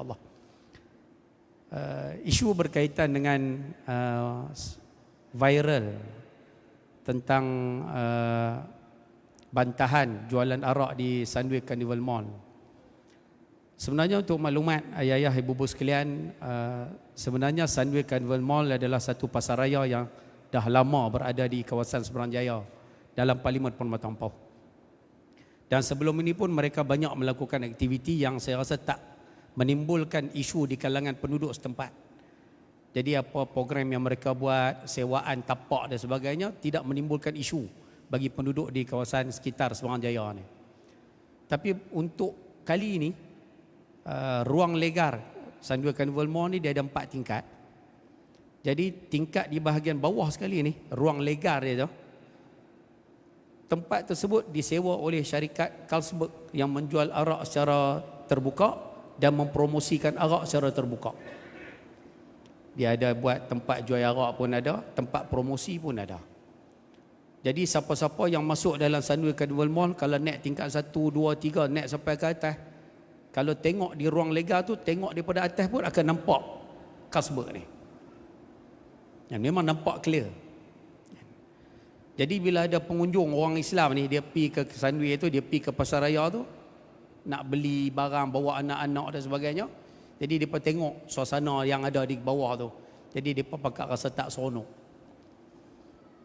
Allah. Isu berkaitan dengan viral tentang bantahan jualan arak di Sunway Carnival Mall. Sebenarnya untuk maklumat ayah-ayah, ibu-ibu sekalian, sebenarnya Sunway Carnival Mall adalah satu pasaraya yang dah lama berada di kawasan Seberang Jaya dalam Parlimen Perkhidmatan Tampau. Dan sebelum ini pun mereka banyak melakukan aktiviti yang saya rasa tak menimbulkan isu di kalangan penduduk setempat. Jadi apa program yang mereka buat, sewaan tapak dan sebagainya, tidak menimbulkan isu bagi penduduk di kawasan sekitar Seberang Jaya ni. Tapi untuk kali ini, ruang legar Sunway Carnival Mall ni dia ada 4 tingkat. Jadi tingkat di bahagian bawah sekali ni, ruang legar dia tu, tempat tersebut disewa oleh syarikat Carlsberg yang menjual arak secara terbuka dan mempromosikan arak secara terbuka. Dia ada buat tempat jual arak pun ada, tempat promosi pun ada. Jadi siapa-siapa yang masuk dalam Sunway Carnival Mall, kalau naik tingkat 1, 2, 3, naik sampai ke atas, kalau tengok di ruang legar tu, tengok daripada atas pun akan nampak Carlsberg ni. Yang memang nampak clear. Jadi bila ada pengunjung orang Islam ni, dia pergi ke Sunway tu, dia pergi ke pasaraya tu, nak beli barang, bawa anak-anak dan sebagainya. Jadi mereka tengok suasana yang ada di bawah tu. Jadi mereka pakat rasa tak seronok.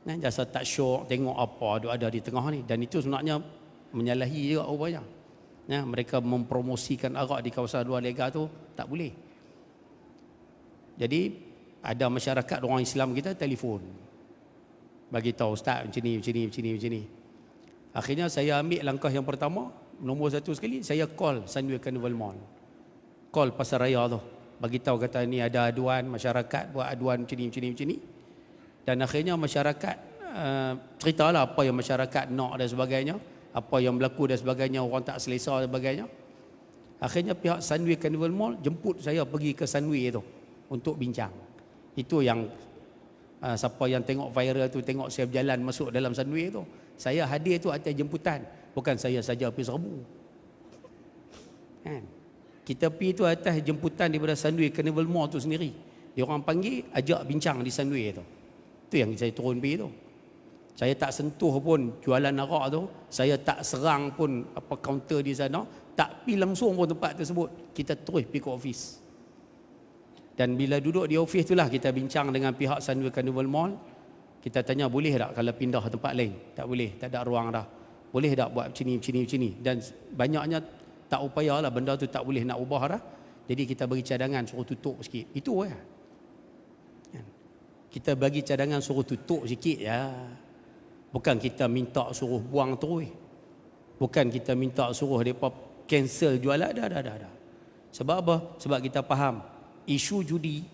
Rasa tak syok tengok apa ada di tengah ni. Dan itu sebenarnya menyalahi juga rupanya. Mereka mempromosikan arak di kawasan luar legar tu tak boleh. Jadi ada masyarakat orang Islam kita telefon, bagi tahu, Ustaz macam ni. Akhirnya saya ambil langkah yang pertama, nombor 1 sekali, saya call Sunway Carnival Mall. Call pasaraya tu, bagi tahu kata ni ada aduan masyarakat buat aduan macam ni. Dan akhirnya masyarakat ceritalah apa yang masyarakat nak dan sebagainya, apa yang berlaku dan sebagainya, orang tak selesa dan sebagainya. Akhirnya pihak Sunway Carnival Mall jemput saya pergi ke Sunway tu untuk bincang. Itu yang siapa yang tengok viral tu, tengok saya berjalan masuk dalam Sunway tu, saya hadir tu atas jemputan, bukan saya saja pergi serbu. Kan? Kita pergi tu atas jemputan daripada Sunway Carnival Mall tu sendiri. Dia orang panggil, ajak bincang di Sunway tu. Itu yang saya turun pergi tu. Saya tak sentuh pun jualan arak tu, saya tak serang pun apa kaunter di sana, tak pergi langsung pun tempat tersebut. Kita terus pergi ke office. Dan bila duduk di office itulah kita bincang dengan pihak Sunway Carnival Mall. Kita tanya boleh tak kalau pindah tempat lain? Tak boleh, tak ada ruang dah. Boleh tak buat macam ni? Dan banyaknya tak upaya lah, benda tu tak boleh nak ubah dah. Jadi kita bagi cadangan suruh tutup sikit. Itu ya. Kita bagi cadangan suruh tutup sikit ya. Bukan kita minta suruh buang terus. Bukan kita minta suruh mereka cancel jualan. Dah. Sebab apa? Sebab kita faham isu judi,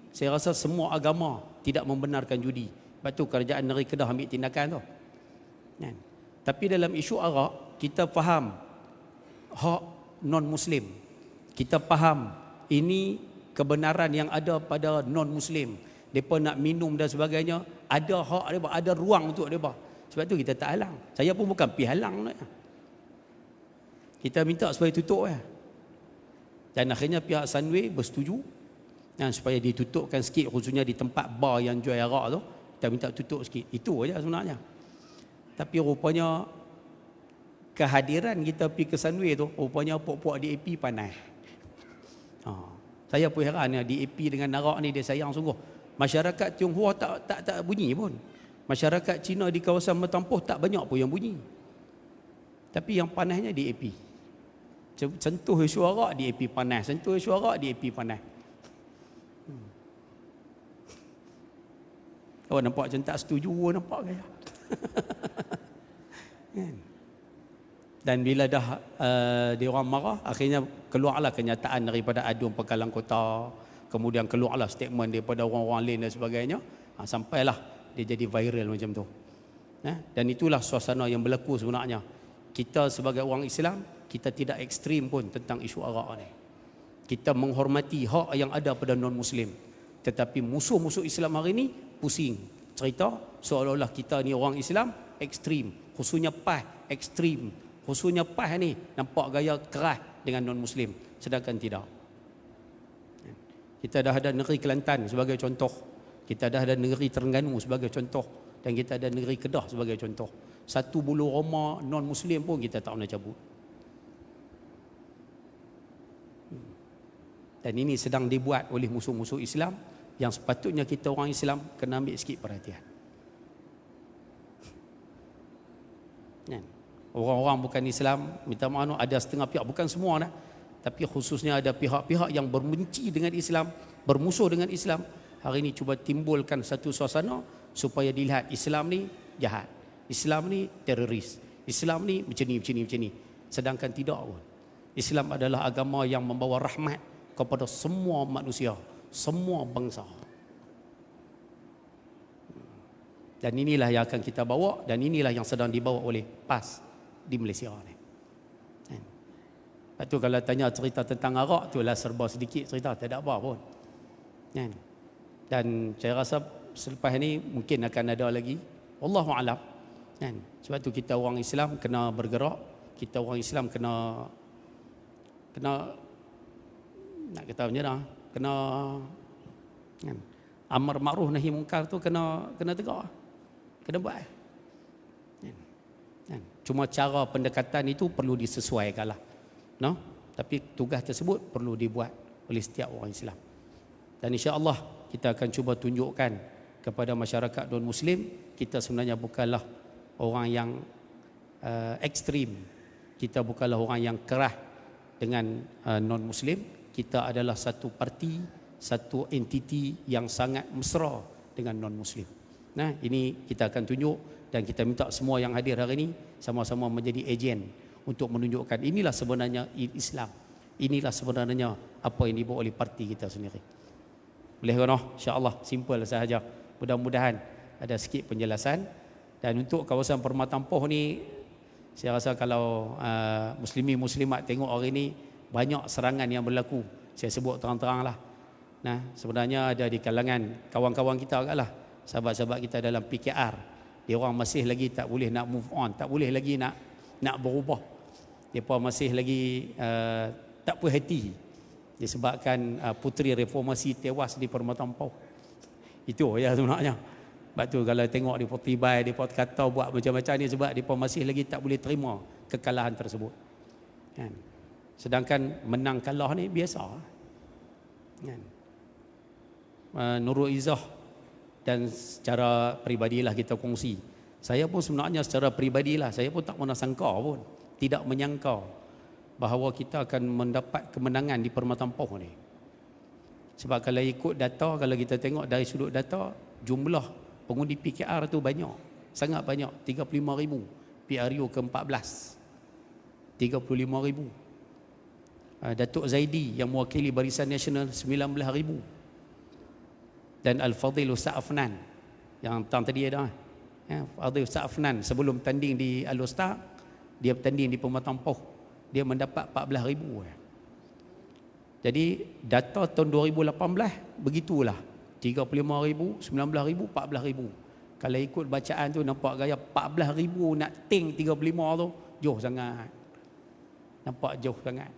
saya rasa semua agama tidak membenarkan judi. Sebab tu kerajaan negeri Kedah ambil tindakan tu. Kan? Tapi dalam isu arak, kita faham hak non-Muslim. Kita faham ini kebenaran yang ada pada non-Muslim. Mereka nak minum dan sebagainya, ada hak mereka, ada ruang untuk mereka. Sebab tu kita tak halang. Saya pun bukan pergi halang. Kita minta supaya tutup ya. Dan akhirnya pihak Sunway bersetuju supaya ditutupkan sikit, khususnya di tempat bar yang jual arak tu. Kita minta tutup sikit. Itu aja sebenarnya. Tapi rupanya kehadiran kita pergi ke Sunway tu, rupanya puak-puak DAP panas. Saya pun heran ya, DAP dengan arak ni dia sayang sungguh. Masyarakat Tionghoa tak bunyi pun. Masyarakat Cina di kawasan Metampuh tak banyak pun yang bunyi. Tapi yang panasnya DAP. Sentuh isu arak, DAP panas. Sentuh isu arak, DAP panas. Awak nampak macam tak setuju, nampak ke? Dan bila dah dia orang marah, akhirnya keluarlah kenyataan daripada aduan pekalang kota, kemudian keluarlah statement daripada orang-orang lain dan sebagainya, sampailah dia jadi viral macam tu. Dan itulah suasana yang berlaku sebenarnya. Kita sebagai orang Islam, kita tidak ekstrim pun tentang isu arak ni. Kita menghormati hak yang ada pada non-Muslim. Tetapi musuh-musuh Islam hari ni pusing cerita seolah-olah kita ni orang Islam ekstrim. Khususnya PAS ekstrim. Khususnya PAS ni nampak gaya keras, dengan non-Muslim, sedangkan tidak. Kita dah ada negeri Kelantan sebagai contoh, kita dah ada negeri Terengganu sebagai contoh, dan kita ada negeri Kedah sebagai contoh. Satu bulu roma non-Muslim pun kita tak nak cabut. Dan ini sedang dibuat oleh musuh-musuh Islam yang sepatutnya kita orang Islam kena ambil sikit perhatian. Orang-orang bukan Islam, minta maaf, ada setengah pihak, bukan semua dah, tapi khususnya ada pihak-pihak yang berbenci dengan Islam, bermusuh dengan Islam. Hari ini cuba timbulkan satu suasana supaya dilihat Islam ni jahat, Islam ni teroris, Islam ni macam ni. Sedangkan tidak pun. Islam adalah agama yang membawa rahmat kepada semua manusia, semua bangsa. Dan inilah yang akan kita bawa, dan inilah yang sedang dibawa oleh PAS di Malaysia ni. Lepas tu kalau tanya cerita tentang Arak tu lah serba sedikit cerita, tak ada apa pun. Dan saya rasa selepas ni mungkin akan ada lagi. Wallahu a'lam. Sebab tu kita orang Islam kena bergerak, kita orang Islam kena nak kata macam mana, kena amar ma'ruf nahi mungkar tu kena tegak, kena buat. Cuma cara pendekatan itu perlu disesuaikan lah, no? Tapi tugas tersebut perlu dibuat oleh setiap orang Islam. Dan insya-Allah kita akan cuba tunjukkan kepada masyarakat non-Muslim, kita sebenarnya bukanlah orang yang ekstrim, kita bukanlah orang yang kerah dengan non-Muslim. Kita adalah satu parti, satu entiti yang sangat mesra dengan non-Muslim. Nah, ini kita akan tunjuk, dan kita minta semua yang hadir hari ini sama-sama menjadi ejen untuk menunjukkan inilah sebenarnya Islam. Inilah sebenarnya apa yang dibawa oleh parti kita sendiri. Boleh kan? InsyaAllah simple sahaja. Mudah-mudahan ada sikit penjelasan. Dan untuk kawasan Permata Empoh ni, saya rasa kalau Muslimin-Muslimat tengok hari ini, banyak serangan yang berlaku. Saya sebut terang-terang lah. Nah, sebenarnya ada di kalangan kawan-kawan kita agaklah, sahabat-sahabat kita dalam PKR. Dia orang masih lagi tak boleh nak move on, tak boleh lagi nak berubah. Dia pun masih lagi tak puas hati disebabkan puteri reformasi tewas di Permata Empoh. Itu ya sebenarnya. Sebab tu kalau tengok di Tibai, di kata buat macam-macam ni sebab dia pun masih lagi tak boleh terima kekalahan tersebut. Kan? Sedangkan menang kalah ni biasa. Kan? Nurul Izzah, dan secara peribadilah kita kongsi. Saya pun sebenarnya secara peribadilah, saya pun tak pernah sangka pun, tidak menyangka bahawa kita akan mendapat kemenangan di Permata Empoh ni. Sebab kalau ikut data, kalau kita tengok dari sudut data, jumlah pengundi PKR tu banyak, sangat banyak, 35,000. PRU ke-14 35,000. Datuk Zaidi yang mewakili Barisan Nasional 19,000. Dan Al-Fadhil Ustaz Afnan yang tadi ada. Fadhil Ustaz Afnan sebelum tanding di Al-Ustaz, dia bertanding di Permata Empoh, dia mendapat 14,000. Jadi data tahun 2018 begitulah. 35,000, 19,000, 14,000. Kalau ikut bacaan tu nampak gaya 14,000 nak ting 35 tu jauh sangat. Nampak jauh sangat.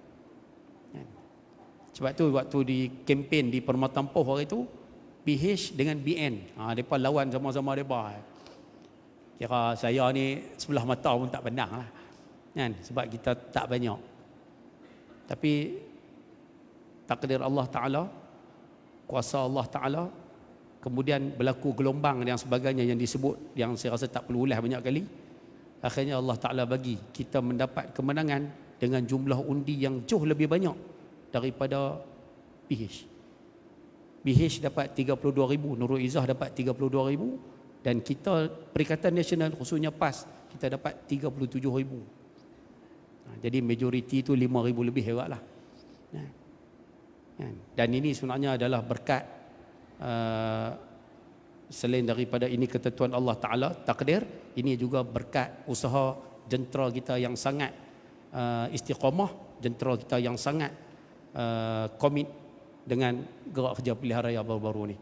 Sebab tu waktu di kempen di Permata Empoh hari tu, PH dengan BN, mereka lawan sama-sama mereka. Kira saya ni sebelah mata pun tak pandang lah. Kan? Sebab kita tak banyak. Tapi takdir Allah Ta'ala, kuasa Allah Ta'ala, kemudian berlaku gelombang dan sebagainya yang disebut, yang saya rasa tak perlu ulas banyak kali. Akhirnya Allah Ta'ala bagi kita mendapat kemenangan dengan jumlah undi yang jauh lebih banyak daripada PH. PH dapat 32,000, Nurul Izzah dapat 32,000, dan kita Perikatan Nasional khususnya PAS kita dapat 37,000. Jadi majoriti itu 5,000 lebih hebatlah. Dan ini sebenarnya adalah berkat selain daripada ini ketentuan Allah Ta'ala, takdir, ini juga berkat usaha jentera kita yang sangat istiqamah, jentera kita yang sangat komit dengan gerak kerja pilihan raya baru-baru ni.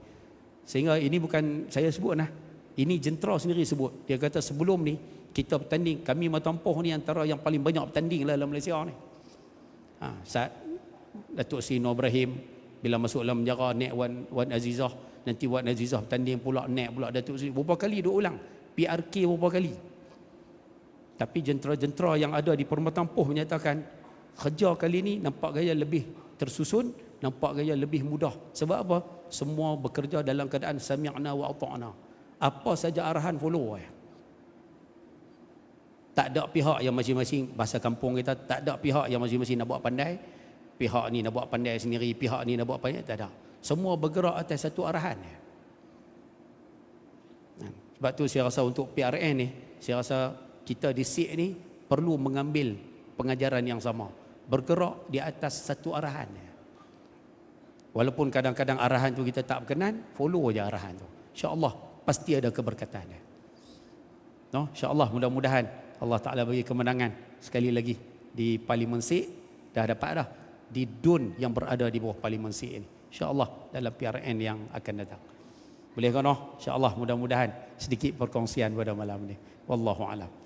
Sehingga ini bukan saya sebut lah, ini jentera sendiri sebut. Dia kata sebelum ni kita bertanding, kami Mata Empoh ni antara yang paling banyak bertanding lah dalam Malaysia ni. Saat Datuk Seri Nur Ibrahim bila masuk dalam penjara, naik Wan Azizah, nanti Wan Azizah tanding pula, naik pula Datuk Seri, berapa kali dia ulang PRK berapa kali. Tapi jentera-jentera yang ada di Perkhidmatan Poh menyatakan kerja kali ni nampak gaya lebih tersusun, nampak gaya lebih mudah. Sebab apa? Semua bekerja dalam keadaan sami'na wa ata'na. Apa saja arahan follow. Tak ada pihak yang masing-masing, bahasa kampung kita, tak ada pihak yang masing-masing nak buat pandai. Pihak ni nak buat pandai sendiri, pihak ni nak buat pandai, tak ada. Semua bergerak atas satu arahan. Sebab tu saya rasa untuk PRN ni, saya rasa kita di SIK ni perlu mengambil pengajaran yang sama, bergerak di atas satu arahan. Walaupun kadang-kadang arahan tu kita tak berkenan, follow je arahan tu. InsyaAllah pasti ada keberkatan. No? InsyaAllah mudah-mudahan Allah Ta'ala bagi kemenangan sekali lagi di Parlimen SIK. Dah dapat dah di DUN yang berada di bawah Parlimen SIK ini, InsyaAllah dalam PRN yang akan datang. Boleh kan? InsyaAllah mudah-mudahan sedikit perkongsian pada malam ini. Wallahu a'lam.